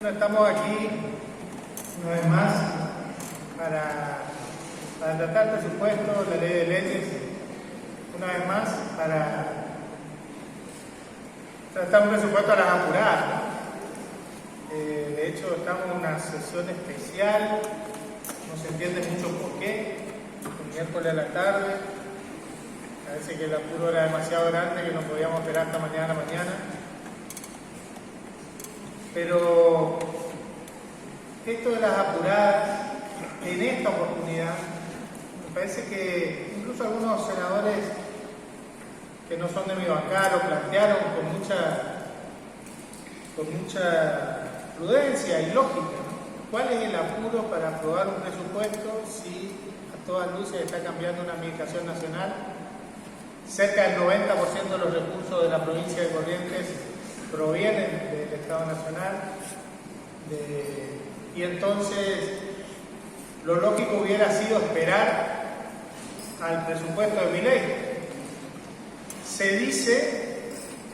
Estamos aquí una vez más para tratar el presupuesto, la ley de leyes, una vez más para tratar un presupuesto a las apuradas, ¿no? De hecho, estamos en una sesión especial, no se entiende mucho por qué, el miércoles a la tarde, parece que el apuro era demasiado grande que no podíamos esperar hasta mañana. Pero esto de las apuradas, en esta oportunidad, me parece que incluso algunos senadores que no son de mi bancada lo plantearon con mucha prudencia y lógica, ¿no? ¿Cuál es el apuro para aprobar un presupuesto si a todas luces está cambiando una administración nacional? Cerca del 90% de los recursos de la provincia de Corrientes provienen del Estado Nacional, y entonces lo lógico hubiera sido esperar al presupuesto de Milei. Se dice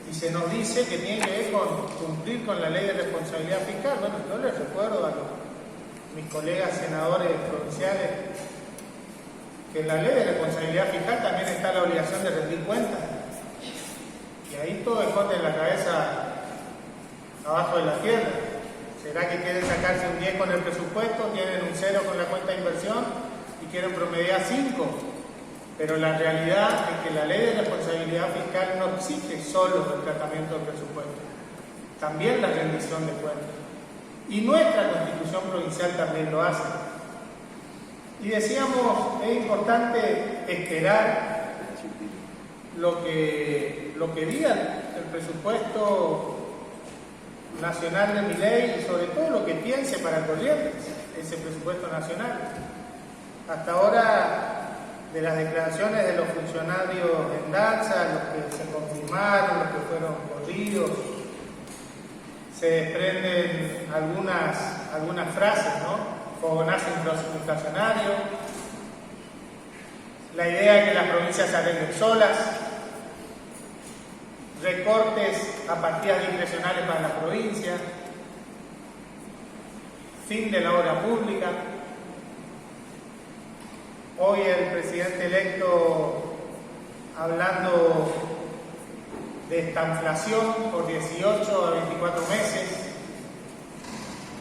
y se nos dice que tiene que ver con cumplir con la ley de responsabilidad fiscal. Bueno, yo les recuerdo a mis colegas senadores provinciales que en la ley de responsabilidad fiscal también está la obligación de rendir cuentas. Y ahí todo esconde la cabeza abajo de la tierra. ¿Será que quieren sacarse un 10 con el presupuesto, tienen un 0 con la cuenta de inversión y quieren promediar 5? Pero la realidad es que la ley de responsabilidad fiscal no exige solo el tratamiento del presupuesto, también la rendición de cuentas. Y nuestra Constitución provincial también lo hace. Y decíamos, es importante esperar lo que diga el presupuesto nacional de Milei y sobre todo lo que piense para Corrientes ese presupuesto nacional. Hasta ahora, de las declaraciones de los funcionarios en danza, los que se confirmaron, los que fueron corridos, se desprenden algunas frases, ¿no? Fogonazo inflacionario, la idea de que las provincias se arreglen solas, recortes a partidas discrecionales para la provincia, fin de la obra pública. Hoy el presidente electo hablando de estanflación por 18 a 24 meses.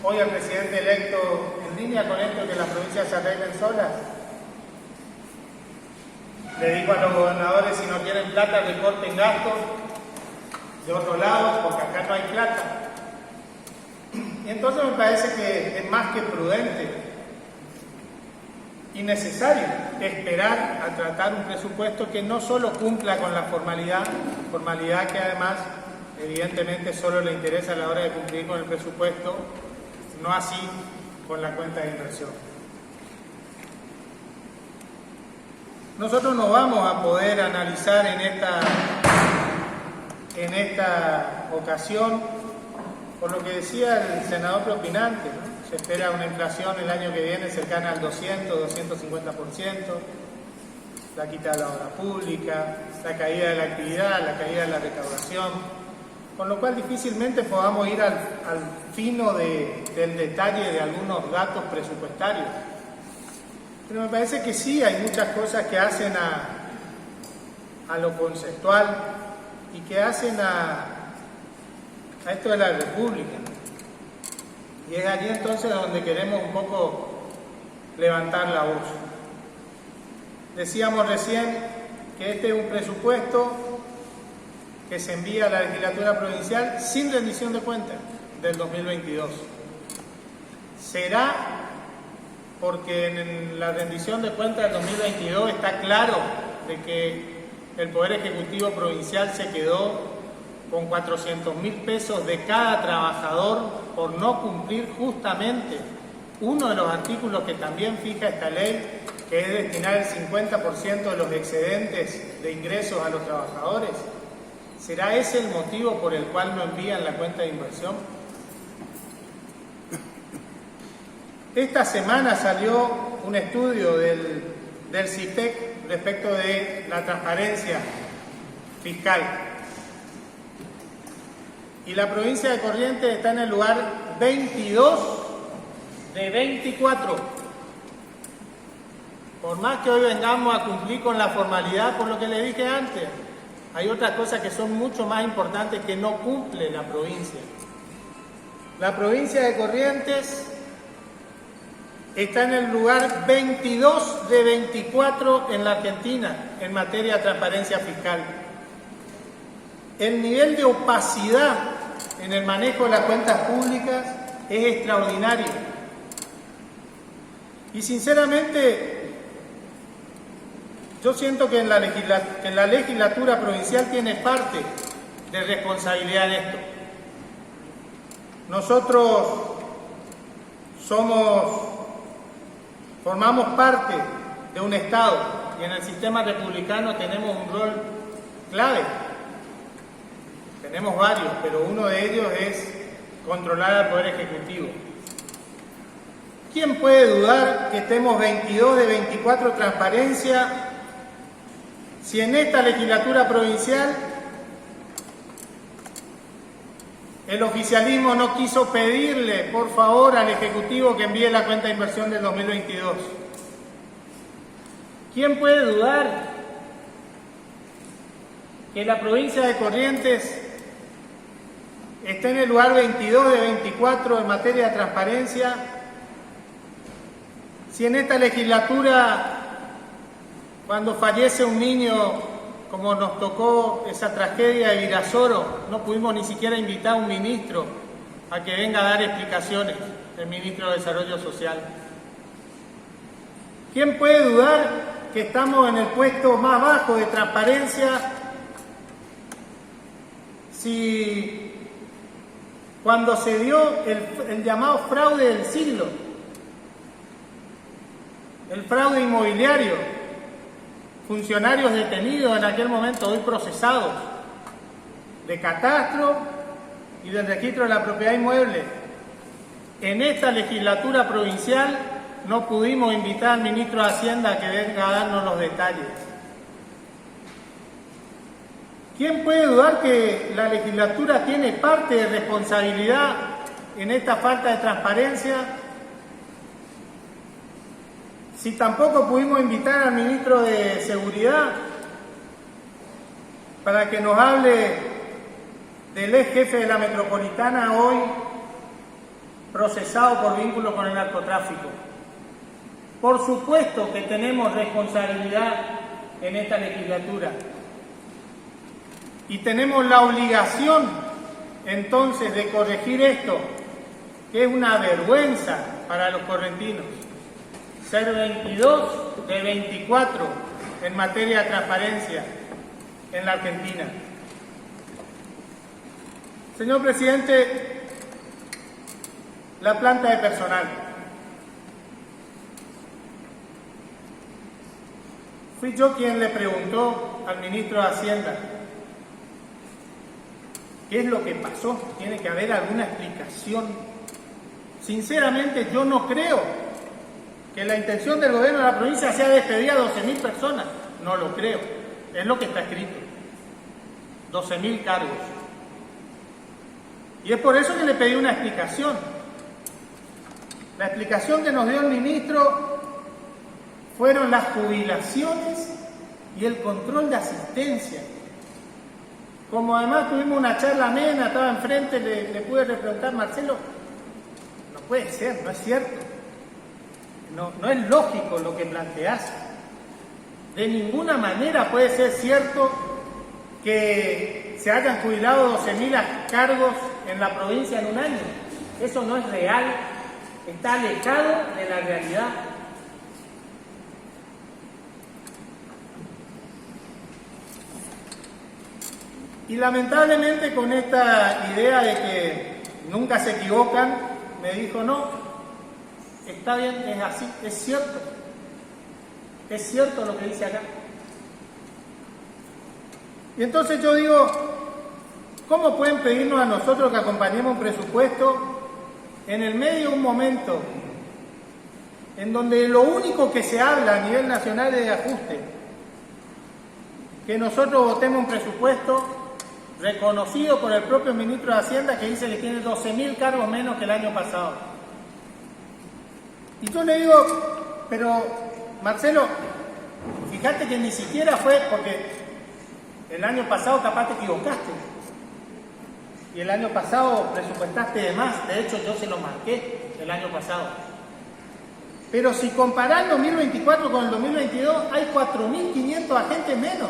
Hoy el presidente electo, en línea con esto que las provincias se arreglen solas, le dijo a los gobernadores: si no tienen plata, recorten gastos de otro lado, porque acá no hay plata. Y entonces me parece que es más que prudente y necesario esperar a tratar un presupuesto que no solo cumpla con la formalidad que además evidentemente solo le interesa a la hora de cumplir con el presupuesto, no así con la cuenta de inversión. Nosotros no vamos a poder analizar en esta ocasión, por lo que decía el senador propinante, ¿no? Se espera una inflación el año que viene cercana al 200-250%, la quita de la obra pública, la caída de la actividad, la caída de la recaudación, con lo cual difícilmente podamos ir al fino del detalle de algunos datos presupuestarios. Pero me parece que sí hay muchas cosas que hacen a lo conceptual y que hacen a esto de la República. Y es allí entonces donde queremos un poco levantar la voz. Decíamos recién que este es un presupuesto que se envía a la legislatura provincial sin rendición de cuentas del 2022. Será porque en la rendición de cuentas del 2022 está claro de que el Poder Ejecutivo Provincial se quedó con 400.000 pesos de cada trabajador por no cumplir justamente uno de los artículos que también fija esta ley, que es destinar el 50% de los excedentes de ingresos a los trabajadores. ¿Será ese el motivo por el cual no envían la cuenta de inversión? Esta semana salió un estudio del CIPEC respecto de la transparencia fiscal. Y la provincia de Corrientes está en el lugar 22 de 24. Por más que hoy vengamos a cumplir con la formalidad, por lo que le dije antes, hay otras cosas que son mucho más importantes que no cumple la provincia. La provincia de Corrientes está en el lugar 22 de 24 en la Argentina en materia de transparencia fiscal. El nivel de opacidad en el manejo de las cuentas públicas es extraordinario. Y sinceramente, yo siento que en la legislatura provincial tiene parte de responsabilidad en esto. Nosotros formamos parte de un Estado y en el sistema republicano tenemos un rol clave. Tenemos varios, pero uno de ellos es controlar al Poder Ejecutivo. ¿Quién puede dudar que estemos 22 de 24 transparencia si en esta legislatura provincial el oficialismo no quiso pedirle, por favor, al Ejecutivo que envíe la cuenta de inversión del 2022? ¿Quién puede dudar que la provincia de Corrientes está en el lugar 22 de 24 en materia de transparencia si en esta legislatura, cuando fallece un niño, como nos tocó esa tragedia de Virasoro, no pudimos ni siquiera invitar a un ministro a que venga a dar explicaciones, el ministro de Desarrollo Social? ¿Quién puede dudar que estamos en el puesto más bajo de transparencia si cuando se dio el llamado fraude del siglo, el fraude inmobiliario, funcionarios detenidos en aquel momento, hoy procesados, de catastro y del registro de la propiedad inmueble? En esta legislatura provincial no pudimos invitar al ministro de Hacienda a que venga a darnos los detalles. ¿Quién puede dudar que la legislatura tiene parte de responsabilidad en esta falta de transparencia si tampoco pudimos invitar al ministro de Seguridad para que nos hable del ex jefe de la Metropolitana, hoy procesado por vínculo con el narcotráfico? Por supuesto que tenemos responsabilidad en esta legislatura y tenemos la obligación entonces de corregir esto, que es una vergüenza para los correntinos. Ser 22 de 24 en materia de transparencia en la Argentina. Señor presidente, la planta de personal. Fui yo quien le preguntó al ministro de Hacienda qué es lo que pasó. Tiene que haber alguna explicación. Sinceramente, yo no creo que la intención del gobierno de la provincia sea despedir a 12.000 personas. No lo creo. Es lo que está escrito. 12.000 cargos. Y es por eso que le pedí una explicación. La explicación que nos dio el ministro fueron las jubilaciones y el control de asistencia. Como además tuvimos una charla amena, estaba enfrente, le pude preguntar, Marcelo, no puede ser, no es cierto. No es lógico lo que planteás. De ninguna manera puede ser cierto que se hayan jubilado 12.000 cargos en la provincia en un año. Eso no es real, está alejado de la realidad. Y lamentablemente con esta idea de que nunca se equivocan, me dijo, no, está bien, es así, es cierto lo que dice acá. Y entonces yo digo, ¿cómo pueden pedirnos a nosotros que acompañemos un presupuesto en el medio de un momento en donde lo único que se habla a nivel nacional es de ajuste? Que nosotros votemos un presupuesto reconocido por el propio ministro de Hacienda, que dice que tiene 12.000 cargos menos que el año pasado. Y yo le digo, pero Marcelo, fíjate que ni siquiera fue porque el año pasado capaz te equivocaste. Y el año pasado presupuestaste de más, de hecho yo se lo marqué el año pasado. Pero si comparás el 2024 con el 2022, hay 4.500 agentes menos.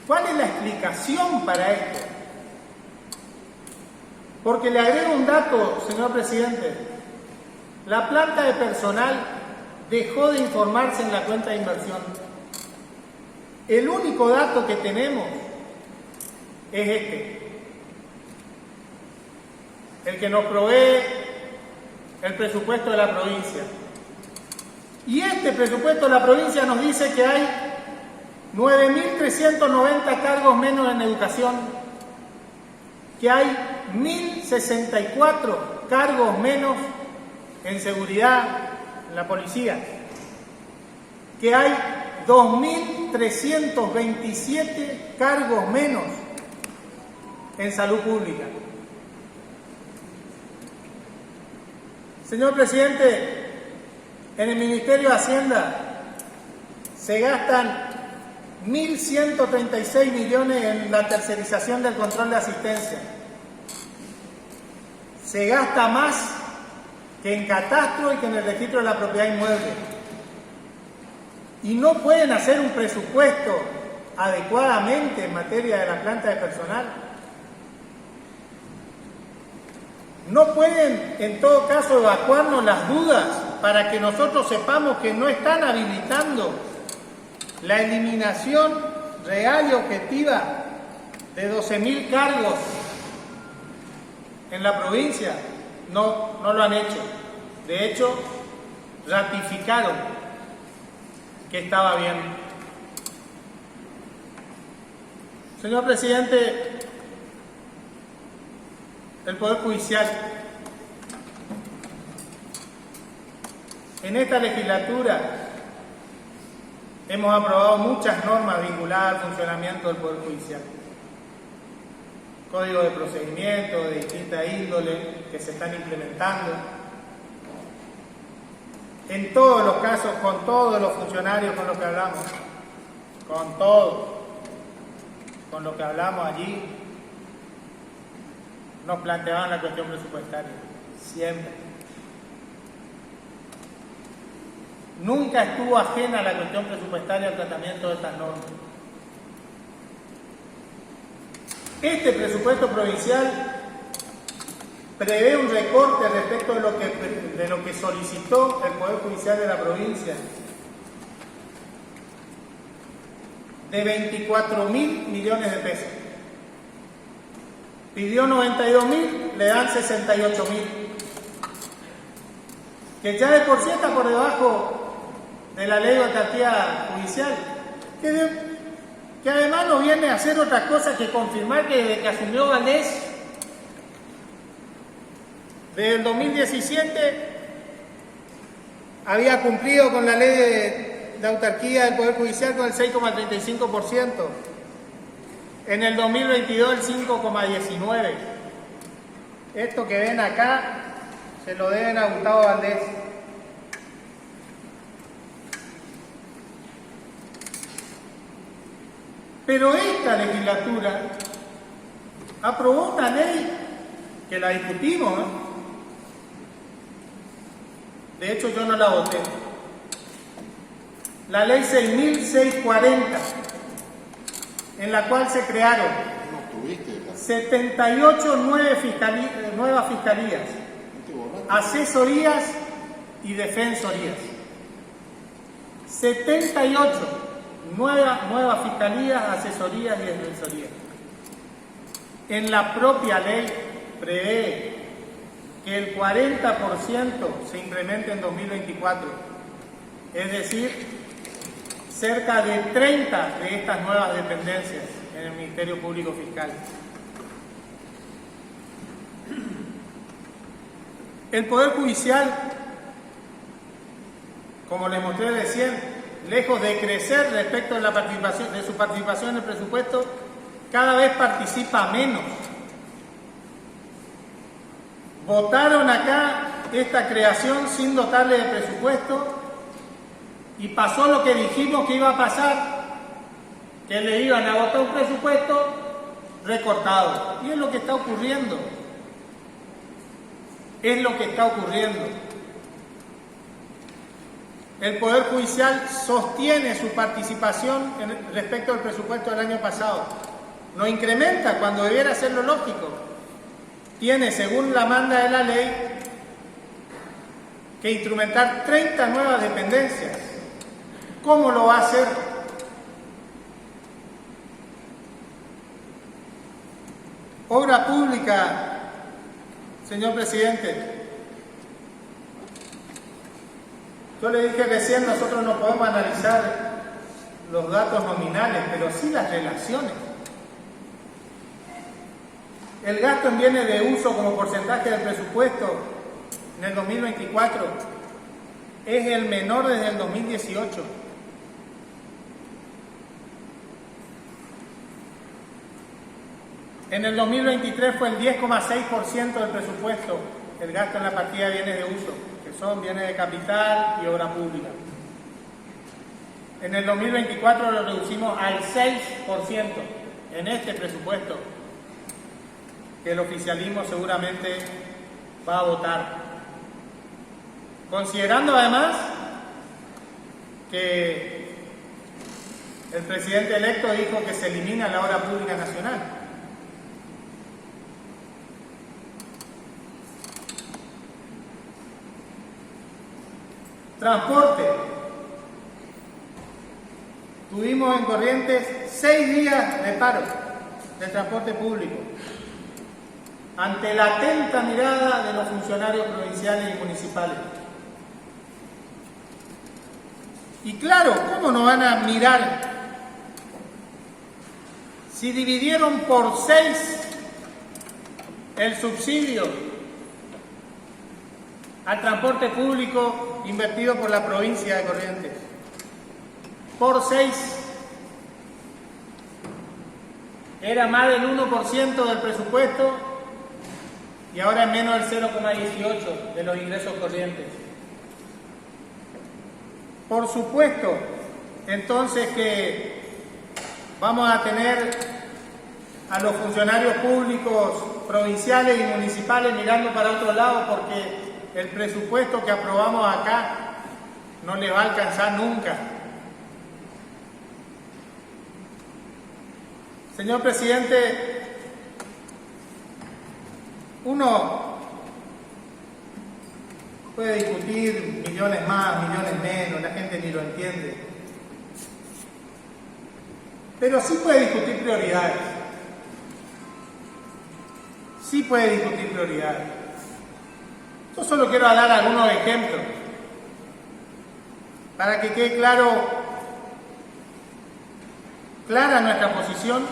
¿Cuál es la explicación para esto? Porque le agrego un dato, señor presidente. La planta de personal dejó de informarse en la cuenta de inversión. El único dato que tenemos es este, el que nos provee el presupuesto de la provincia. Y este presupuesto de la provincia nos dice que hay 9.390 cargos menos en educación, que hay 1.064 cargos menos en seguridad, en la policía, que hay 2.327 cargos menos en salud pública. Señor presidente, en el Ministerio de Hacienda se gastan 1.136 millones en la tercerización del control de asistencia. Se gasta más que en catastro y que en el registro de la propiedad inmueble. Y no pueden hacer un presupuesto adecuadamente en materia de la planta de personal. No pueden, en todo caso, evacuarnos las dudas para que nosotros sepamos que no están habilitando la eliminación real y objetiva de 12.000 cargos en la provincia. No lo han hecho. De hecho, ratificaron que estaba bien. Señor presidente, el Poder Judicial en esta legislatura hemos aprobado muchas normas vinculadas al funcionamiento del Poder Judicial. Código de procedimiento de distinta índole que se están implementando. En todos los casos, con todos los funcionarios con los que hablamos, con todos, con los que hablamos allí, nos planteaban la cuestión presupuestaria, siempre. Nunca estuvo ajena a la cuestión presupuestaria al tratamiento de estas normas. Este presupuesto provincial prevé un recorte respecto de lo que solicitó el Poder Judicial de la provincia de 24.000 millones de pesos. Pidió 92.000, le dan 68.000. Que ya de por sí está por debajo de la ley de autarquía judicial. Que además no viene a hacer otra cosa que confirmar que desde que asumió Valdés, desde el 2017, había cumplido con la ley de autarquía del Poder Judicial con el 6,35%. En el 2022 el 5,19%. Esto que ven acá se lo deben a Gustavo Valdés. Pero esta legislatura aprobó una ley que la discutimos, ¿eh? De hecho yo no la voté. La ley 6.640, en la cual se crearon 78 nuevas fiscalías, asesorías y defensorías. 78 nuevas fiscalías, asesorías y defensorías. En la propia ley prevé que el 40% se incremente en 2024, es decir, cerca de 30 de estas nuevas dependencias en el Ministerio Público Fiscal. El Poder Judicial, como les mostré recién, lejos de crecer respecto de su participación en el presupuesto, cada vez participa menos. Votaron acá esta creación sin dotarle de presupuesto y pasó lo que dijimos que iba a pasar, que le iban a votar un presupuesto recortado. Y es lo que está ocurriendo. Es lo que está ocurriendo. El Poder Judicial sostiene su participación respecto al presupuesto del año pasado. No incrementa cuando debiera ser lo lógico. Tiene, según la manda de la ley, que instrumentar 30 nuevas dependencias. ¿Cómo lo va a hacer? Obra pública, señor presidente. Yo le dije recién, nosotros no podemos analizar los datos nominales, pero sí las relaciones. El gasto en bienes de uso como porcentaje del presupuesto en el 2024 es el menor desde el 2018. En el 2023 fue el 10,6% del presupuesto el gasto en la partida de bienes de uso, que son bienes de capital y obra pública. En el 2024 lo reducimos al 6% en este presupuesto, que el oficialismo seguramente va a votar. Considerando además que el presidente electo dijo que se elimina la obra pública nacional. Transporte. Tuvimos en Corrientes 6 días de paro del transporte público, ante la atenta mirada de los funcionarios provinciales y municipales. Y claro, ¿cómo no van a mirar si dividieron por 6 el subsidio al transporte público invertido por la provincia de Corrientes? Por 6. Era más del 1% del presupuesto y ahora es menos del 0,18% de los ingresos corrientes. Por supuesto, entonces, que vamos a tener a los funcionarios públicos provinciales y municipales mirando para otro lado, porque el presupuesto que aprobamos acá no les va a alcanzar nunca. Señor presidente, uno puede discutir millones más, millones menos, la gente ni lo entiende. Pero sí puede discutir prioridades. Sí puede discutir prioridades. Yo solo quiero dar algunos ejemplos para que quede clara nuestra posición,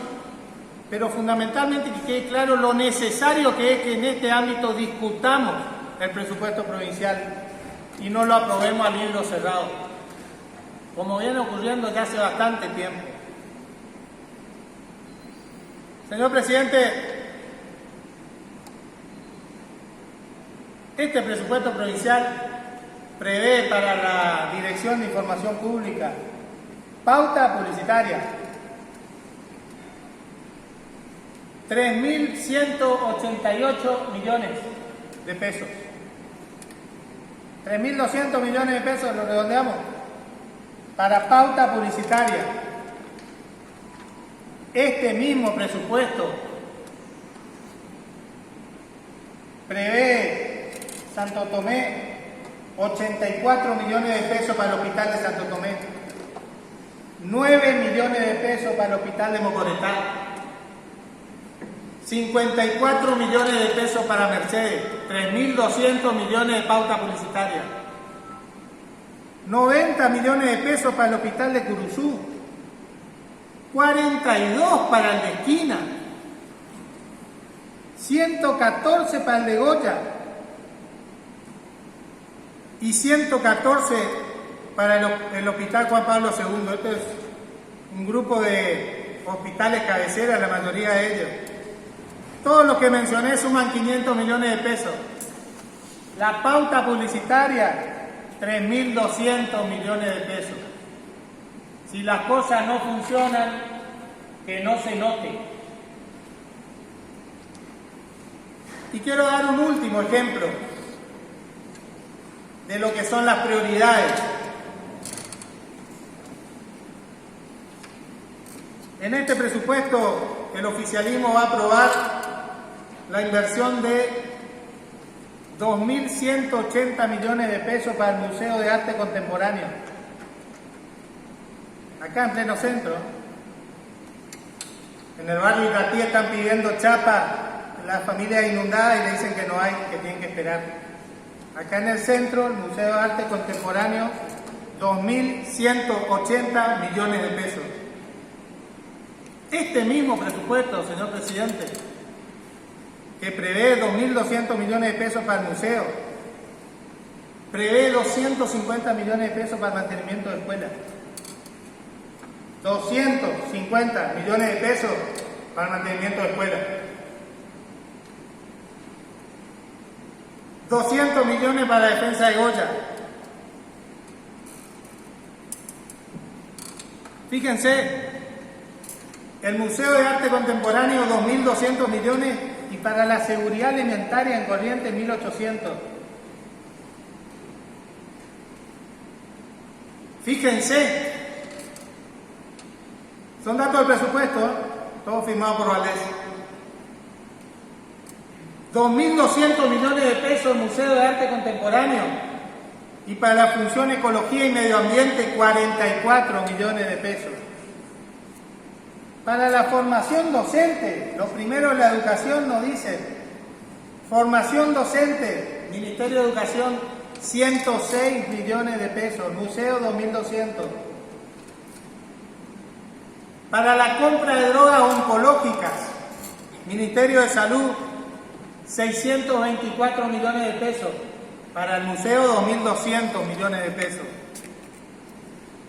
pero fundamentalmente que quede claro lo necesario que es que en este ámbito discutamos el presupuesto provincial y no lo aprobemos al libro cerrado, como viene ocurriendo ya hace bastante tiempo. Señor presidente, este presupuesto provincial prevé para la Dirección de Información Pública pauta publicitaria, 3.188 millones de pesos. 3.200 millones de pesos, lo redondeamos, para pauta publicitaria. Este mismo presupuesto prevé Santo Tomé 84 millones de pesos para el hospital de Santo Tomé, 9 millones de pesos para el hospital de Mocoretá, 54 millones de pesos para Mercedes, 3.200 millones de pauta publicitaria, 90 millones de pesos para el hospital de Curuzú, 42 para el de Esquina, 114 para el de Goya y 114 para el Hospital Juan Pablo II. Este es un grupo de hospitales cabecera, la mayoría de ellos. Todos los que mencioné suman 500 millones de pesos. La pauta publicitaria, 3.200 millones de pesos. Si las cosas no funcionan, que no se note. Y quiero dar un último ejemplo de lo que son las prioridades. En este presupuesto, el oficialismo va a aprobar la inversión de 2.180 millones de pesos para el Museo de Arte Contemporáneo. Acá en pleno centro. En el barrio Itatí están pidiendo chapa las familias inundadas y le dicen que no hay, que tienen que esperar. Acá en el centro, el Museo de Arte Contemporáneo, 2.180 millones de pesos. Este mismo presupuesto, señor presidente, que prevé 2.200 millones de pesos para el museo, prevé 250 millones de pesos para el mantenimiento de escuelas, 250 millones de pesos para el mantenimiento de escuelas, 200 millones para la defensa de Goya. Fíjense, el Museo de Arte Contemporáneo 2.200 millones y para la seguridad alimentaria en Corrientes 1.800. Fíjense, son datos del presupuesto, todo firmado por Valdés. 2.200 millones de pesos el Museo de Arte Contemporáneo y para la función Ecología y Medio Ambiente 44 millones de pesos. Para la formación docente, lo primero de la educación nos dice, formación docente, Ministerio de Educación 106 millones de pesos, Museo 2.200. Para la compra de drogas oncológicas, Ministerio de Salud 624 millones de pesos, para el museo 2.200 millones de pesos.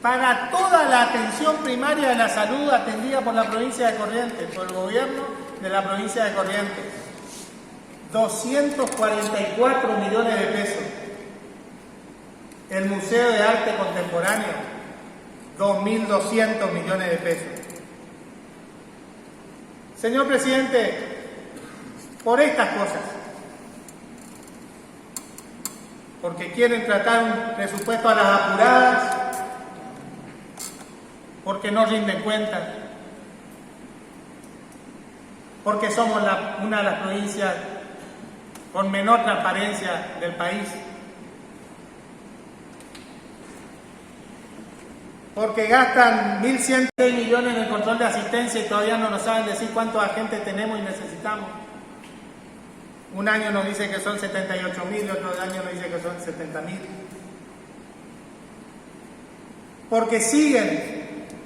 Para toda la atención primaria de la salud atendida por la provincia de Corrientes, por el gobierno de la provincia de Corrientes, 244 millones de pesos. El Museo de Arte Contemporáneo, 2.200 millones de pesos. Señor presidente, por estas cosas, porque quieren tratar un presupuesto a las apuradas, porque no rinden cuentas, porque somos una de las provincias con menor transparencia del país, porque gastan 1.106 millones en el control de asistencia y todavía no nos saben decir cuántos agentes tenemos y necesitamos. Un año nos dice que son 78.000, otro año nos dice que son 70.000. Porque siguen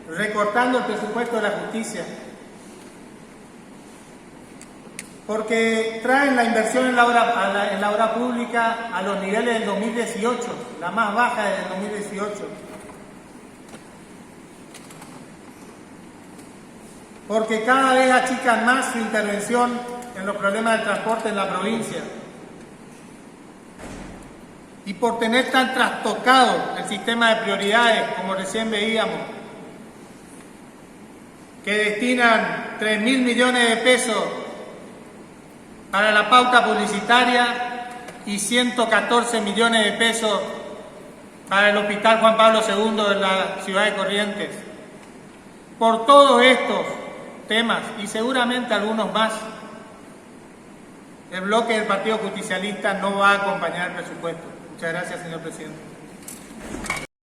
recortando el presupuesto de la justicia. Porque traen la inversión en la obra pública a los niveles del 2018, la más baja del 2018. Porque cada vez achican más su intervención en los problemas del transporte en la provincia. Y por tener tan trastocado el sistema de prioridades, como recién veíamos, que destinan 3.000 millones de pesos para la pauta publicitaria y 114 millones de pesos para el Hospital Juan Pablo II de la ciudad de Corrientes. Por todos estos temas y seguramente algunos más, el bloque del Partido Justicialista no va a acompañar el presupuesto. Muchas gracias, señor presidente.